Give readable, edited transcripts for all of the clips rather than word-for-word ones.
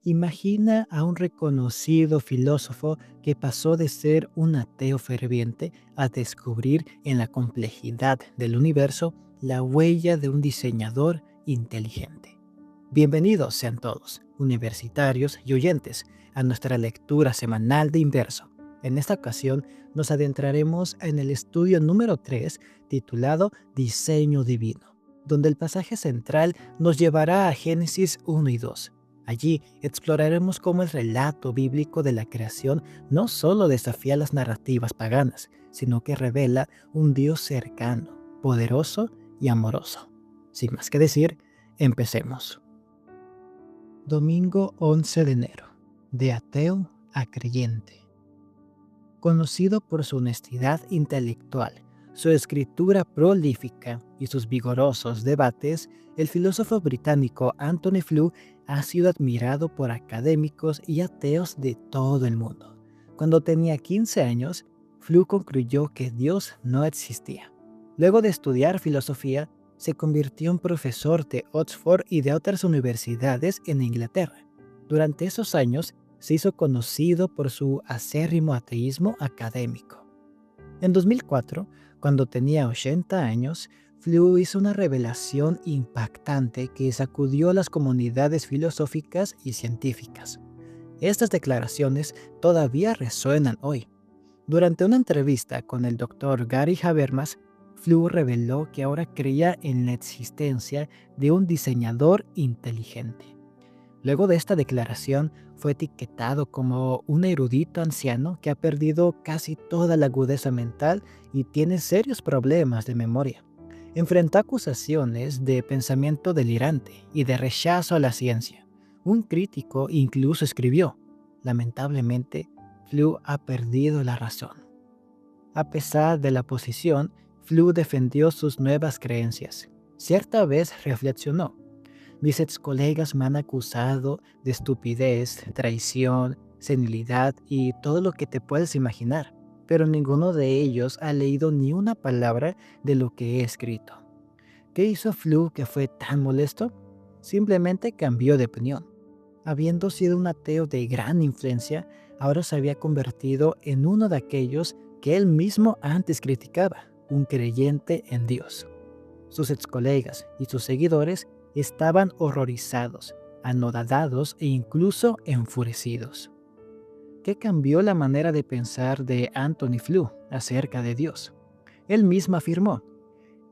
Imagina a un reconocido filósofo que pasó de ser un ateo ferviente a descubrir en la complejidad del universo la huella de un diseñador inteligente. Bienvenidos sean todos, universitarios y oyentes, a nuestra lectura semanal de Inverso. En esta ocasión nos adentraremos en el estudio número 3 titulado Diseño Divino, donde el pasaje central nos llevará a Génesis 1 y 2. Allí exploraremos cómo el relato bíblico de la creación no solo desafía las narrativas paganas, sino que revela un Dios cercano, poderoso y amoroso. Sin más que decir, empecemos. Domingo 11 de enero. De ateo a creyente. Conocido por su honestidad intelectual, su escritura prolífica y sus vigorosos debates, el filósofo británico Anthony Flew ha sido admirado por académicos y ateos de todo el mundo. Cuando tenía 15 años, Flew concluyó que Dios no existía. Luego de estudiar filosofía, se convirtió en profesor de Oxford y de otras universidades en Inglaterra. Durante esos años, se hizo conocido por su acérrimo ateísmo académico. En 2004, cuando tenía 80 años, Flew hizo una revelación impactante que sacudió a las comunidades filosóficas y científicas. Estas declaraciones todavía resuenan hoy. Durante una entrevista con el doctor Gary Habermas, Flew reveló que ahora creía en la existencia de un diseñador inteligente. Luego de esta declaración, fue etiquetado como un erudito anciano que ha perdido casi toda la agudeza mental y tiene serios problemas de memoria. Enfrentó acusaciones de pensamiento delirante y de rechazo a la ciencia. Un crítico incluso escribió: lamentablemente, Flew ha perdido la razón. A pesar de la oposición, Flew defendió sus nuevas creencias. Cierta vez reflexionó: mis ex colegas me han acusado de estupidez, traición, senilidad y todo lo que te puedes imaginar, pero ninguno de ellos ha leído ni una palabra de lo que he escrito. ¿Qué hizo Flew que fue tan molesto? Simplemente cambió de opinión. Habiendo sido un ateo de gran influencia, ahora se había convertido en uno de aquellos que él mismo antes criticaba, un creyente en Dios. Sus ex colegas y sus seguidores estaban horrorizados, anodados e incluso enfurecidos. ¿Qué cambió la manera de pensar de Anthony Flew acerca de Dios? Él mismo afirmó: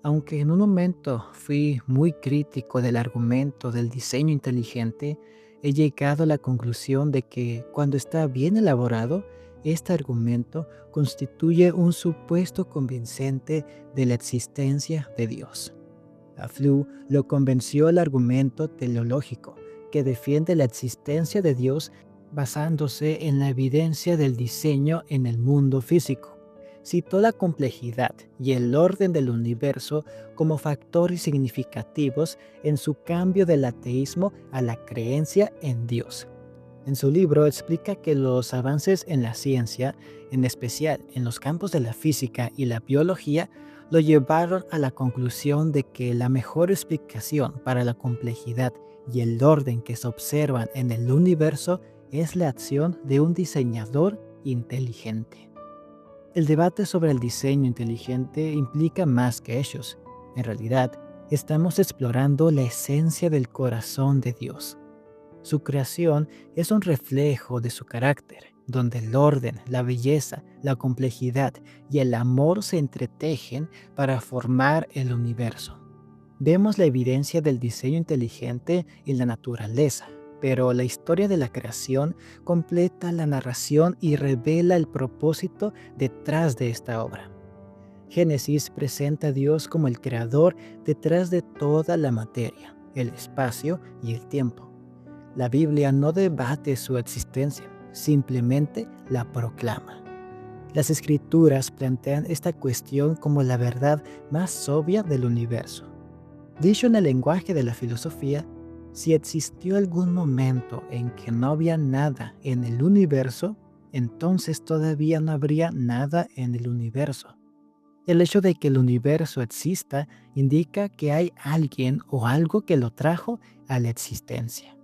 aunque en un momento fui muy crítico del argumento del diseño inteligente, he llegado a la conclusión de que cuando está bien elaborado, este argumento constituye un supuesto convincente de la existencia de Dios. A Flew lo convenció el argumento teleológico, que defiende la existencia de Dios basándose en la evidencia del diseño en el mundo físico. Citó la complejidad y el orden del universo como factores significativos en su cambio del ateísmo a la creencia en Dios. En su libro explica que los avances en la ciencia, en especial en los campos de la física y la biología, lo llevaron a la conclusión de que la mejor explicación para la complejidad y el orden que se observan en el universo es la acción de un diseñador inteligente. El debate sobre el diseño inteligente implica más que hechos. En realidad, estamos explorando la esencia del corazón de Dios. Su creación es un reflejo de su carácter, donde el orden, la belleza, la complejidad y el amor se entretejen para formar el universo. Vemos la evidencia del diseño inteligente en la naturaleza, pero la historia de la creación completa la narración y revela el propósito detrás de esta obra. Génesis presenta a Dios como el creador detrás de toda la materia, el espacio y el tiempo. La Biblia no debate su existencia, simplemente la proclama. Las Escrituras plantean esta cuestión como la verdad más obvia del universo. Dicho en el lenguaje de la filosofía, si existió algún momento en que no había nada en el universo, entonces todavía no habría nada en el universo. El hecho de que el universo exista indica que hay alguien o algo que lo trajo a la existencia.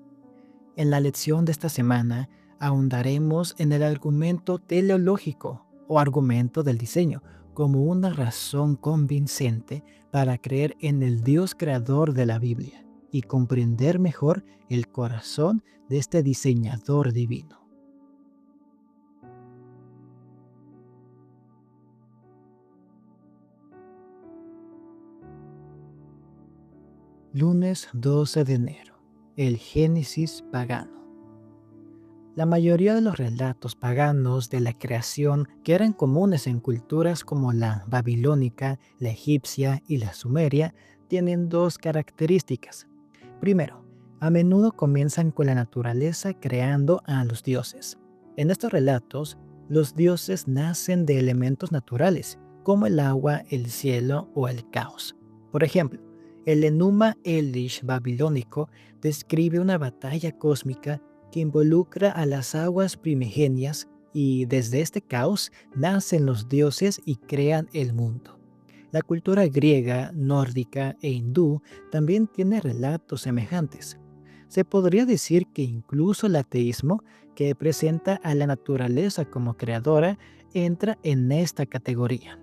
En la lección de esta semana ahondaremos en el argumento teleológico o argumento del diseño como una razón convincente para creer en el Dios creador de la Biblia y comprender mejor el corazón de este diseñador divino. Lunes 12 de enero. El Génesis pagano. La mayoría de los relatos paganos de la creación que eran comunes en culturas como la babilónica, la egipcia y la sumeria tienen dos características. Primero, a menudo comienzan con la naturaleza creando a los dioses. En estos relatos, los dioses nacen de elementos naturales, como el agua, el cielo o el caos. Por ejemplo, el Enuma Elish babilónico describe una batalla cósmica que involucra a las aguas primigenias y desde este caos nacen los dioses y crean el mundo. La cultura griega, nórdica e hindú también tiene relatos semejantes. Se podría decir que incluso el ateísmo, que presenta a la naturaleza como creadora, entra en esta categoría.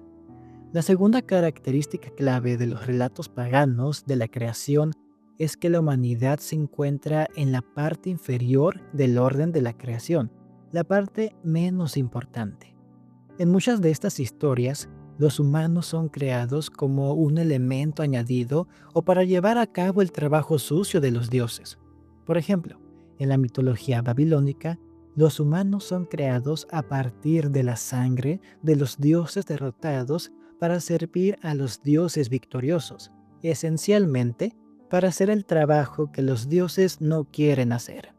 La segunda característica clave de los relatos paganos de la creación es que la humanidad se encuentra en la parte inferior del orden de la creación, la parte menos importante. En muchas de estas historias, los humanos son creados como un elemento añadido o para llevar a cabo el trabajo sucio de los dioses. Por ejemplo, en la mitología babilónica, los humanos son creados a partir de la sangre de los dioses derrotados para servir a los dioses victoriosos, esencialmente para hacer el trabajo que los dioses no quieren hacer.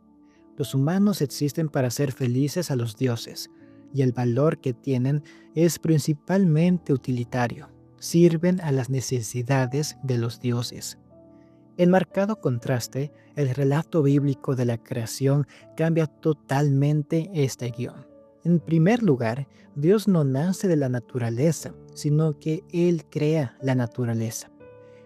Los humanos existen para hacer felices a los dioses, y el valor que tienen es principalmente utilitario. Sirven a las necesidades de los dioses. En marcado contraste, el relato bíblico de la creación cambia totalmente este guión. En primer lugar, Dios no nace de la naturaleza, sino que Él crea la naturaleza.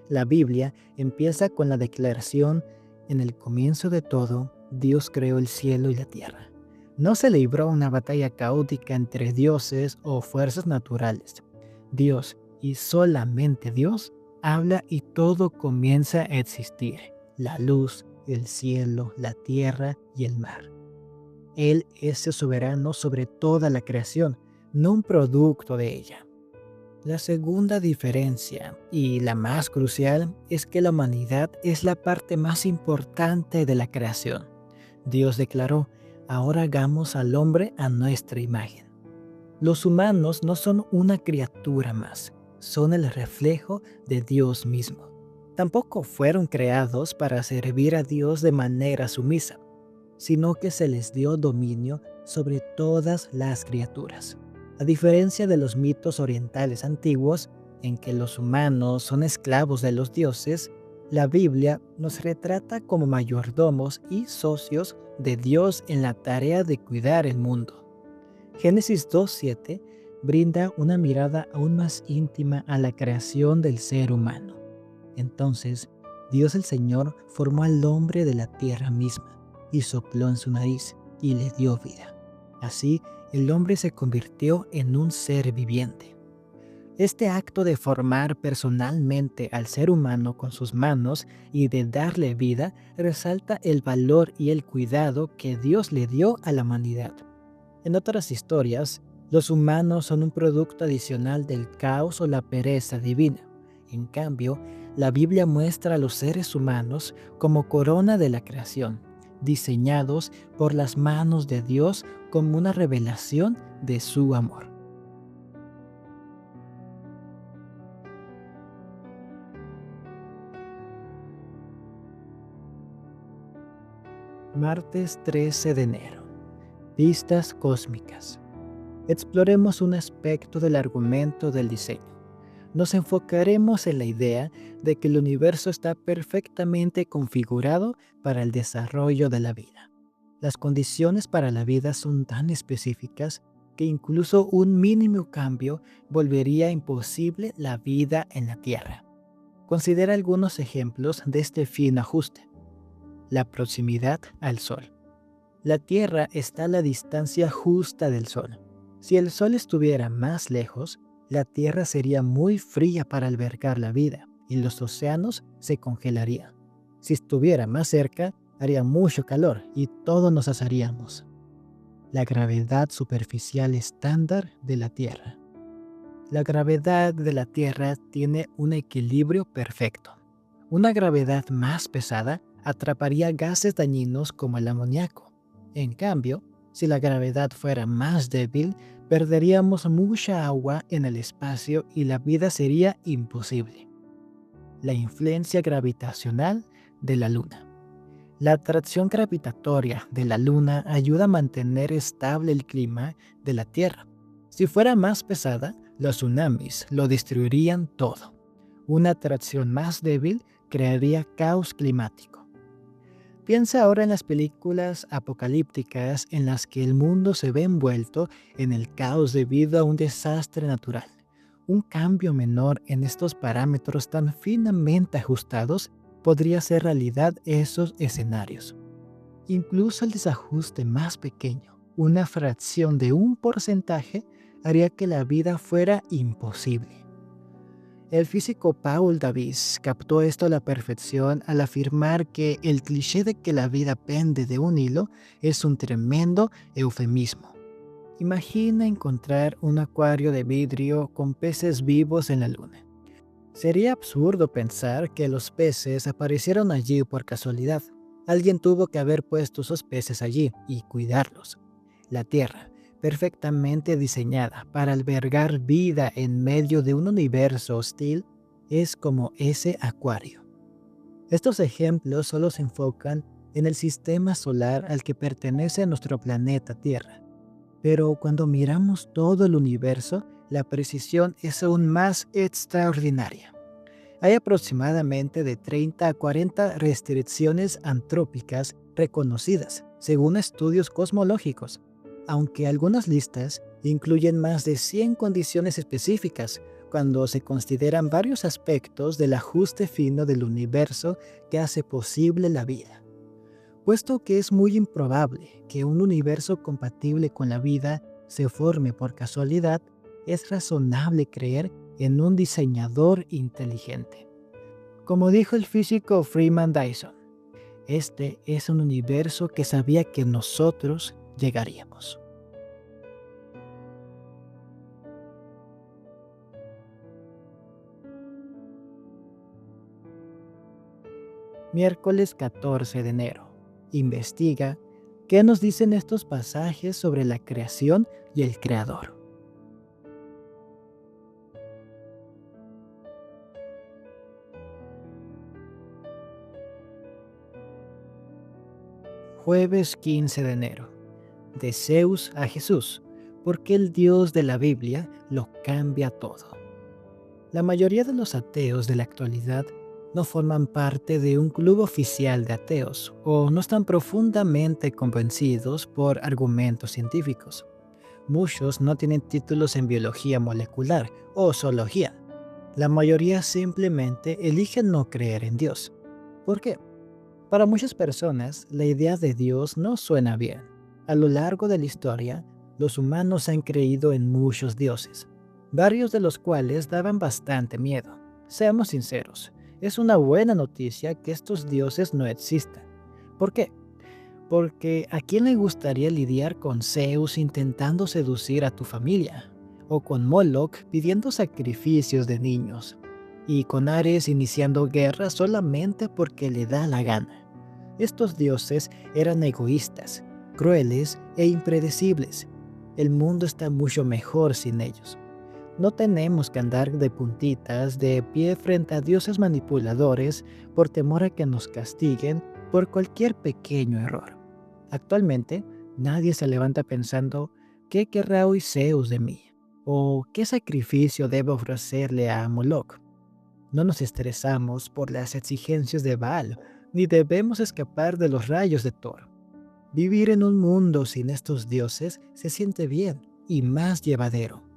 La Biblia empieza con la declaración: en el comienzo de todo, Dios creó el cielo y la tierra. No se libró una batalla caótica entre dioses o fuerzas naturales. Dios, y solamente Dios, habla y todo comienza a existir: la luz, el cielo, la tierra y el mar. Él es el soberano sobre toda la creación, no un producto de ella. La segunda diferencia, y la más crucial, es que la humanidad es la parte más importante de la creación. Dios declaró: ahora hagamos al hombre a nuestra imagen. Los humanos no son una criatura más, son el reflejo de Dios mismo. Tampoco fueron creados para servir a Dios de manera sumisa, sino que se les dio dominio sobre todas las criaturas. A diferencia de los mitos orientales antiguos, en que los humanos son esclavos de los dioses, la Biblia nos retrata como mayordomos y socios de Dios en la tarea de cuidar el mundo. Génesis 2:7 brinda una mirada aún más íntima a la creación del ser humano. Entonces, Dios el Señor formó al hombre de la tierra misma y sopló en su nariz y le dio vida. Así, el hombre se convirtió en un ser viviente. Este acto de formar personalmente al ser humano con sus manos y de darle vida resalta el valor y el cuidado que Dios le dio a la humanidad. En otras historias, los humanos son un producto adicional del caos o la pereza divina. En cambio, la Biblia muestra a los seres humanos como corona de la creación, diseñados por las manos de Dios como una revelación de su amor. Martes 13 de enero. Pistas cósmicas. Exploremos un aspecto del argumento del diseño. Nos enfocaremos en la idea de que el universo está perfectamente configurado para el desarrollo de la vida. Las condiciones para la vida son tan específicas que incluso un mínimo cambio volvería imposible la vida en la Tierra. Considera algunos ejemplos de este fino ajuste. La proximidad al Sol. La Tierra está a la distancia justa del Sol. Si el Sol estuviera más lejos, la Tierra sería muy fría para albergar la vida y los océanos se congelarían. Si estuviera más cerca, haría mucho calor y todos nos asaríamos. La gravedad superficial estándar de la Tierra. La gravedad de la Tierra tiene un equilibrio perfecto. Una gravedad más pesada atraparía gases dañinos como el amoníaco. En cambio, si la gravedad fuera más débil, perderíamos mucha agua en el espacio y la vida sería imposible. La influencia gravitacional de la Luna. La atracción gravitatoria de la Luna ayuda a mantener estable el clima de la Tierra. Si fuera más pesada, los tsunamis lo destruirían todo. Una atracción más débil crearía caos climático. Piensa ahora en las películas apocalípticas en las que el mundo se ve envuelto en el caos debido a un desastre natural. Un cambio menor en estos parámetros tan finamente ajustados podría hacer realidad esos escenarios. Incluso el desajuste más pequeño, una fracción de un porcentaje, haría que la vida fuera imposible. El físico Paul Davies captó esto a la perfección al afirmar que el cliché de que la vida pende de un hilo es un tremendo eufemismo. Imagina encontrar un acuario de vidrio con peces vivos en la luna. Sería absurdo pensar que los peces aparecieron allí por casualidad. Alguien tuvo que haber puesto esos peces allí y cuidarlos. La Tierra, perfectamente diseñada para albergar vida en medio de un universo hostil, es como ese acuario. Estos ejemplos solo se enfocan en el sistema solar al que pertenece nuestro planeta Tierra. Pero cuando miramos todo el universo, la precisión es aún más extraordinaria. Hay aproximadamente de 30 a 40 restricciones antrópicas reconocidas, según estudios cosmológicos, aunque algunas listas incluyen más de 100 condiciones específicas cuando se consideran varios aspectos del ajuste fino del universo que hace posible la vida. Puesto que es muy improbable que un universo compatible con la vida se forme por casualidad, es razonable creer en un diseñador inteligente. Como dijo el físico Freeman Dyson, este es un universo que sabía que nosotros llegaríamos. Miércoles 14 de enero. Investiga qué nos dicen estos pasajes sobre la creación y el creador. Jueves 15 de enero. De Zeus a Jesús, porque el Dios de la Biblia lo cambia todo. La mayoría de los ateos de la actualidad no forman parte de un club oficial de ateos o no están profundamente convencidos por argumentos científicos. Muchos no tienen títulos en biología molecular o zoología. La mayoría simplemente eligen no creer en Dios. ¿Por qué? Para muchas personas, la idea de Dios no suena bien. A lo largo de la historia, los humanos han creído en muchos dioses, varios de los cuales daban bastante miedo. Seamos sinceros, es una buena noticia que estos dioses no existan. ¿Por qué? Porque ¿a quién le gustaría lidiar con Zeus intentando seducir a tu familia? O con Moloch pidiendo sacrificios de niños? Y con Ares iniciando guerras solamente porque le da la gana. Estos dioses eran egoístas, crueles e impredecibles. El mundo está mucho mejor sin ellos. No tenemos que andar de puntitas de pie frente a dioses manipuladores por temor a que nos castiguen por cualquier pequeño error. Actualmente, nadie se levanta pensando ¿qué querrá hoy Zeus de mí? ¿O qué sacrificio debo ofrecerle a Moloch? No nos estresamos por las exigencias de Baal, ni debemos escapar de los rayos de Thor. Vivir en un mundo sin estos dioses se siente bien y más llevadero.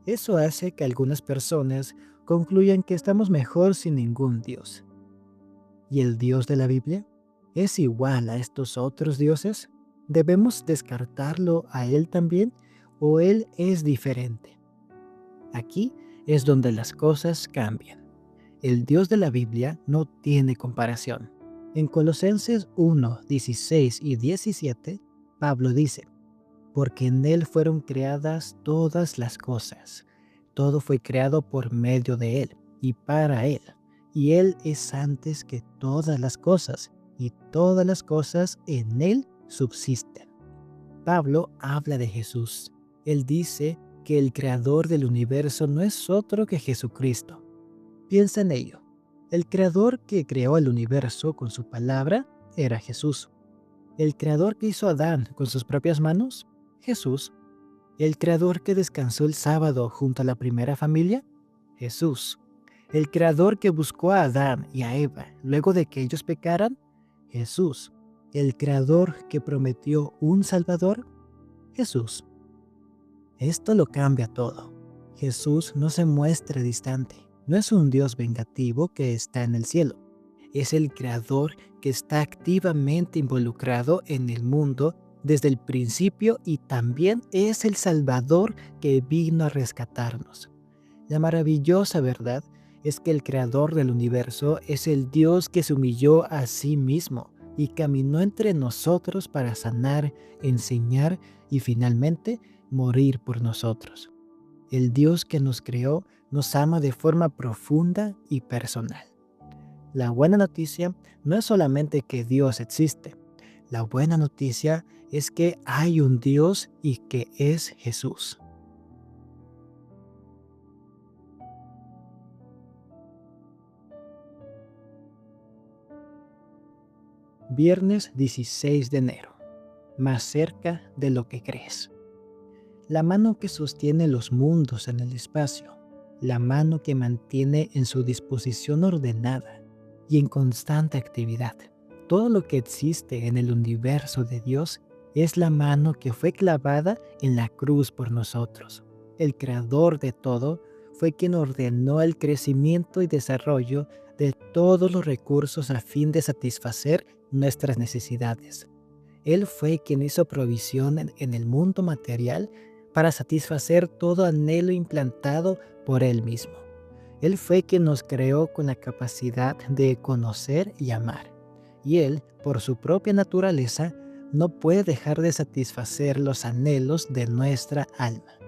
Eso hace que algunas personas concluyan que estamos mejor sin ningún dios. ¿Y el Dios de la Biblia? ¿Es igual a estos otros dioses? ¿Debemos descartarlo a Él también o Él es diferente? Aquí es donde las cosas cambian. El Dios de la Biblia no tiene comparación. En Colosenses 1, 16 y 17, Pablo dice, porque en Él fueron creadas todas las cosas. Todo fue creado por medio de Él y para Él. Y Él es antes que todas las cosas, y todas las cosas en Él subsisten. Pablo habla de Jesús. Él dice que el creador del universo no es otro que Jesucristo. Piensa en ello. El creador que creó el universo con su palabra era Jesús. El creador que hizo a Adán con sus propias manos, Jesús. El creador que descansó el sábado junto a la primera familia, Jesús. El creador que buscó a Adán y a Eva luego de que ellos pecaran, Jesús. El creador que prometió un Salvador, Jesús. Esto lo cambia todo. Jesús no se muestra distante. No es un Dios vengativo que está en el cielo. Es el creador que está activamente involucrado en el mundo desde el principio y también es el Salvador que vino a rescatarnos. La maravillosa verdad es que el creador del universo es el Dios que se humilló a sí mismo y caminó entre nosotros para sanar, enseñar y finalmente morir por nosotros. El Dios que nos creó nos ama de forma profunda y personal. La buena noticia no es solamente que Dios existe. La buena noticia es que hay un Dios y que es Jesús. Viernes 16 de enero. Más cerca de lo que crees. La mano que sostiene los mundos en el espacio. La mano que mantiene en su disposición ordenada y en constante actividad. Todo lo que existe en el universo de Dios es la mano que fue clavada en la cruz por nosotros. El creador de todo fue quien ordenó el crecimiento y desarrollo de todos los recursos a fin de satisfacer nuestras necesidades. Él fue quien hizo provisión en el mundo material para satisfacer todo anhelo implantado por Él mismo. Él fue quien nos creó con la capacidad de conocer y amar. Y Él, por su propia naturaleza, no puede dejar de satisfacer los anhelos de nuestra alma.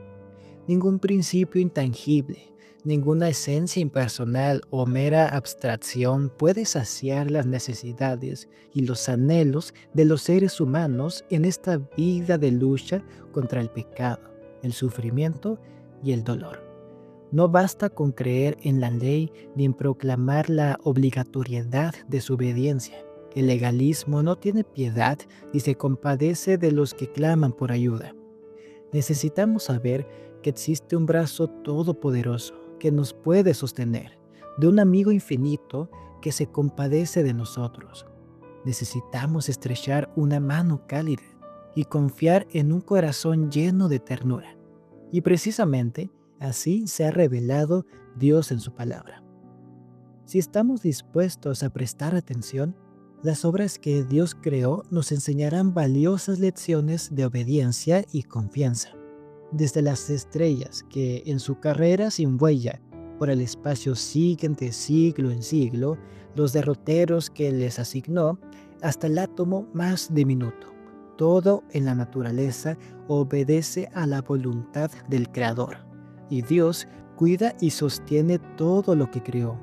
Ningún principio intangible, ninguna esencia impersonal o mera abstracción puede saciar las necesidades y los anhelos de los seres humanos en esta vida de lucha contra el pecado, el sufrimiento y el dolor. No basta con creer en la ley ni en proclamar la obligatoriedad de su obediencia. El legalismo no tiene piedad ni se compadece de los que claman por ayuda. Necesitamos saber que existe un brazo todopoderoso que nos puede sostener, de un amigo infinito que se compadece de nosotros. Necesitamos estrechar una mano cálida y confiar en un corazón lleno de ternura. Y precisamente así se ha revelado Dios en su palabra. Si estamos dispuestos a prestar atención, las obras que Dios creó nos enseñarán valiosas lecciones de obediencia y confianza. Desde las estrellas que en su carrera sin huella por el espacio siguen de siglo en siglo, los derroteros que les asignó, hasta el átomo más diminuto. Todo en la naturaleza obedece a la voluntad del Creador. Y Dios cuida y sostiene todo lo que creó.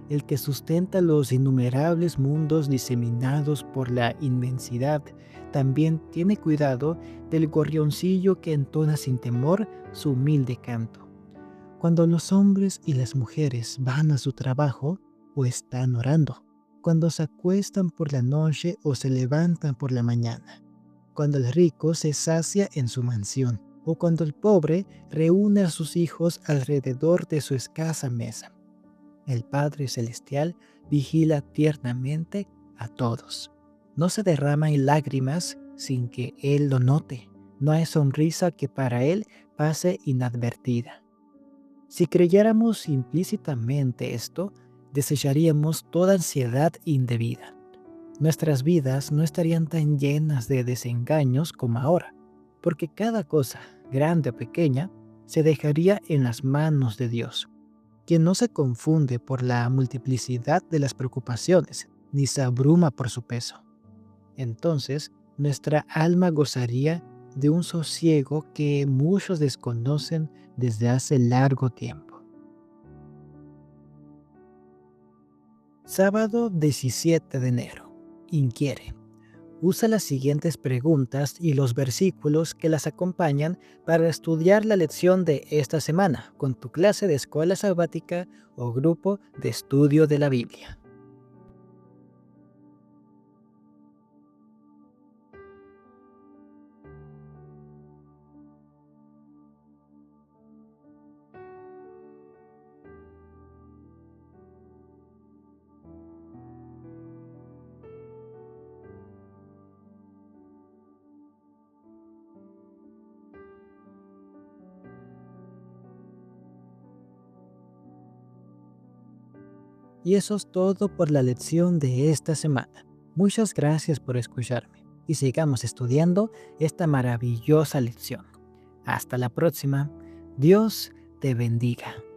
El que sustenta los innumerables mundos diseminados por la inmensidad, también tiene cuidado del gorrioncillo que entona sin temor su humilde canto. Cuando los hombres y las mujeres van a su trabajo o están orando, cuando se acuestan por la noche o se levantan por la mañana, cuando el rico se sacia en su mansión o cuando el pobre reúne a sus hijos alrededor de su escasa mesa. El Padre Celestial vigila tiernamente a todos. No se derraman lágrimas sin que Él lo note. No hay sonrisa que para Él pase inadvertida. Si creyéramos implícitamente esto, desecharíamos toda ansiedad indebida. nuestras vidas no estarían tan llenas de desengaños como ahora, porque cada cosa, grande o pequeña, se dejaría en las manos de Dios, quien no se confunde por la multiplicidad de las preocupaciones, ni se abruma por su peso. Entonces, nuestra alma gozaría de un sosiego que muchos desconocen desde hace largo tiempo. Sábado 17 de enero. Inquiere. Usa las siguientes preguntas y los versículos que las acompañan para estudiar la lección de esta semana con tu clase de escuela sabática o grupo de estudio de la Biblia. Y eso es todo por la lección de esta semana. Muchas gracias por escucharme y sigamos estudiando esta maravillosa lección. Hasta la próxima. Dios te bendiga.